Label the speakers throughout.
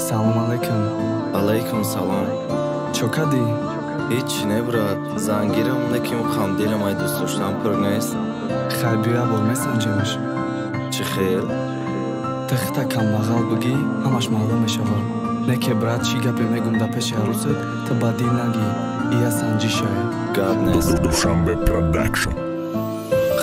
Speaker 1: Салом алейкум.
Speaker 2: Алейкум салом.
Speaker 1: Чо кади?
Speaker 2: Ҳеҷ не брат, зангирам неким хамдилам ай дӯст доштам пур нест.
Speaker 1: Хай бия бор месанҷимаш.
Speaker 2: Чӣ хел?
Speaker 1: Тахта камбағал бугӣ ҳамаш маълум мешавад. Не ки брат чӣ гапе мегум дар пеши арӯсат, ту бадӣ нагӣ. Ия санҷишае.
Speaker 2: Гап нест.
Speaker 3: Душанбе продакшн.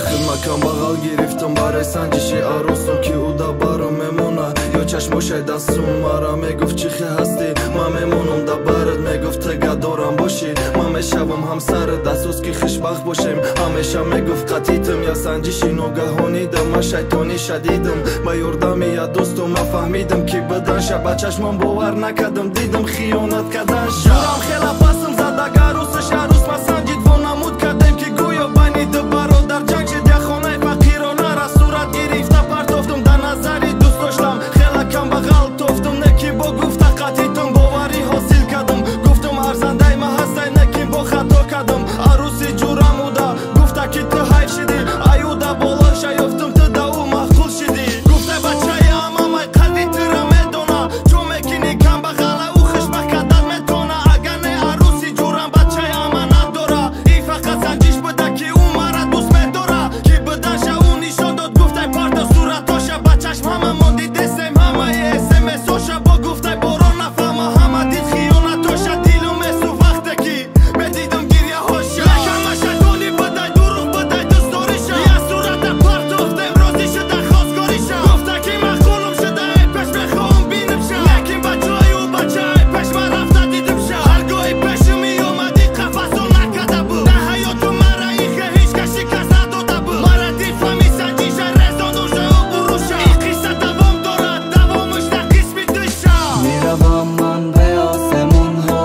Speaker 2: Хидма камбағал гирифтам барои санҷиши арӯсум ки ӯ да барам мемонад. Ё чашмошай дастум мара мегуфт чӣ хел ҳастӣ? Ман мемонам да барат мегуфт тага дорам бошӣ. Ман мешавам ҳамсарат афсӯс ки хушбахт бошем. Ҳамеша мегуфт қатитам я санҷиши ногаҳонидам. Ман шайтонӣ шадидам ба ёрдами я дӯстум. Ман фаҳмидам ки баданша ба чашмам бовар накардам. Дидам хиёнат карданша. Журам хела пасам задага арӯсаш арӯс ма санҷид вонамуд кардем ки гӯё байни ду бародар ҷанг шид. Я хонаи фақиронара сурат гирифта партофтум. Дар назари дӯст доштам хела камбағал тофтум. Не ки бо гуфта қатитум боварӣ ҳосил кардам. Гуфтум арзандаи ма ҳастай, не ки бо хато кардам. Арӯси ҷурам уда гуфта ки ту ҳайф шидӣ. Аюда болоша ёфтум ту да ӯ маҳқул шидӣ. Гуфта бачаи амамай қадри тура медона. Чун мекини камбағала ӯ хушбахт кардан метона. Агар не арӯси ҷурам бачаи ама надора. Ин фақат санҷиш буда ки ӯ мара дӯст медора. Ки буданша ӯ нишон дод гуфтай парто суратоша. Ба чашм ҳама монди дестем ҳамаи смсоша. Бо гуфтай борон нафаҳма ҳама дид хиёнатоша. Дилу месу вақте ки медидум гирьяҳоша. Якама шайтони будай дурӯғ будай дӯстдориша. Я сурата партофтем розӣ шуда хостгориша. Гуфта ки маҳқулум шуда ай пеш мехоҳам бинымша. Лекин ба ҷои ӯ бача ай пеш ман рафта дидимша. Ҳар гоҳи пешум меомади қафасо накарда буд. Дар ҳаёту мара ин хел ҳеҷ кас шикаст надода буд. Мара дилфами санҷиша резону ӯ буруша. Ин қисса давом дорад давомуш дар қисми душа.
Speaker 1: Миравам ман ба осмонҳо,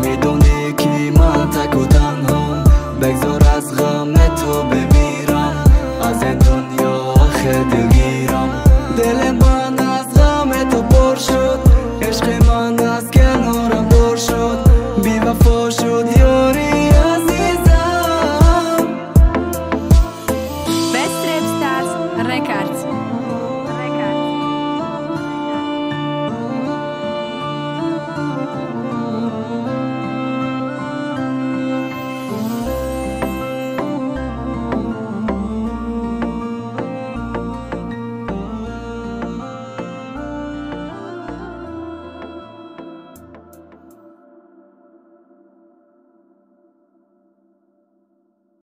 Speaker 1: медонӣ ки ман таку танҳом. Бегзор аз ғаме то бемирам, аз ин дунё охир дилгирам. Дили ман аз ғаме то пор шуд, ишқи ман аз канорам дур шуд. Бевафо шуд ёри азизам.
Speaker 4: Best Rap Stars Records.